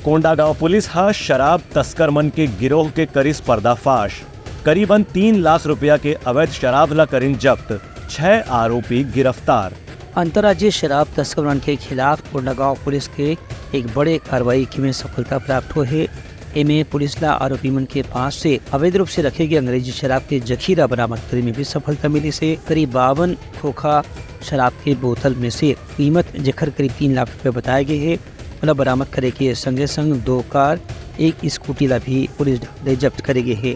Kondagaon police हा शराब तस्कर मन के गिरोह के करीस पर्दाफाश। करीबन 3 लाख रुपया के अवैध शराब ला करीन जब्त, 6 आरोपी गिरफ्तार। अंतर्राज्यीय शराब तस्करों के खिलाफ कोंडागांव पुलिस के एक बड़े कार्रवाई की में सफलता प्राप्त हुई है। एमे पुलिस ला आरोपी मन के पास से अवैध रूप से रखे गए अंग्रेजी शराब के जखीरा बरामद करने में भी सफलता मिली से करीब 52 खोखा शराब के बोतल में से कीमत जेकर करीब 3 लाख रुपए बताए गए है। मतलब बरामद करे के संगे संग 2 कार 1 स्कूटी ला भी पुलिस जब्त करेगी है।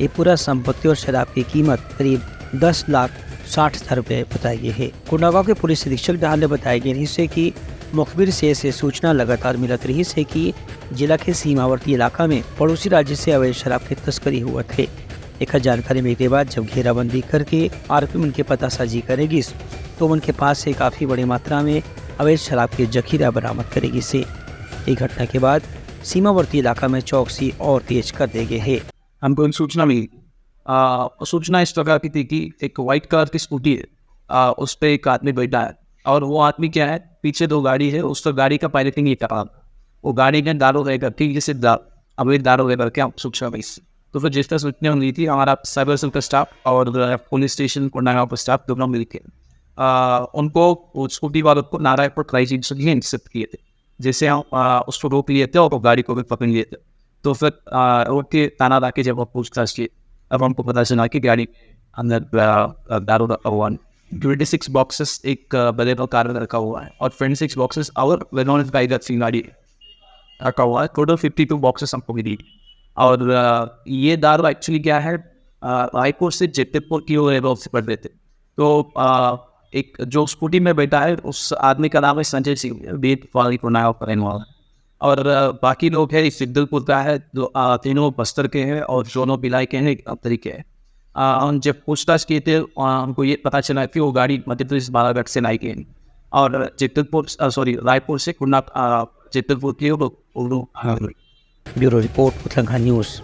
ये पूरा संपत्ति और शराब की कीमत करीब 10,60,000 रुपये बताई गई है। कोंडागांव के पुलिस अधीक्षक डहाल ने बताया गया है कि मुखबिर से सूचना लगातार मिलत रही है कि जिला के सीमावर्ती इलाका में पड़ोसी राज्य से अवैध शराब की तस्करी हुआ थे। एक जानकारी मिलने के बाद जब घेराबंदी करके आरोपी उनके पतासाजी करेगी तो उनके पास से काफी बड़ी मात्रा में अवैध शराब के जखीरा बरामद करेगी से एक घटना के बाद सीमावर्ती इलाका में चौकसी और तेज कर दी गई है। हमको एक सूचना मिली। सूचना इस प्रकार की थी कि एक वाइट कलर की स्कूटी है, उस पर एक आदमी बैठा है और वो आदमी क्या है, पीछे 2 गाड़ी है, उस पर गाड़ी का पायलटिंग ही कर रहा था। वो गाड़ी में दारू है करके जैसे अवैध दारू है करके हम सूचना मिली। तो फिर जिस तरह सूचना मिली थी, हमारा साइबर सेल का स्टाफ और पुलिस स्टेशन कोंडागांव का स्टाफ दोनों मिलकर उनको स्कूटी वालों को नारायणपुर क्राइम सीन से इंटरसेप्ट किए थे। जैसे हम उसको रोक लिए थे और गाड़ी को भी पकड़ लिए थे। तो फिर रोक के ताना ला के जब वो पूछताछ किए, अब हमको पता चला कि गाड़ी अंदर दारू रखा हुआ है। 26 बॉक्सेस एक बलेनो कार में रखा हुआ है और 26 बॉक्सेस और वेनोन गाड़ी गाड़ी रखा हुआ है। टोटल 52 बॉक्सेस हमको मिली। और ये दारू एक्चुअली क्या है, रायपुर से जेतपुर की ओर रोड से पड़ रहे थे। तो एक जो स्कूटी में बैठा है उस आदमी का नाम है संजय सिंह, बेट वाली कोंडागांव का रहने वाला। और बाकी लोग हैं सिद्दलपुर का है, तीनों बस्तर के हैं और दोनों भिलाई के हैं, एक तरीके हैं। हम जब पूछताछ किए थे हमको ये पता चला कि वो गाड़ी मध्य प्रदेश बालाघाट से लाई गई और रायपुर से जेतपुर की। Bureau report Uttarakhand news.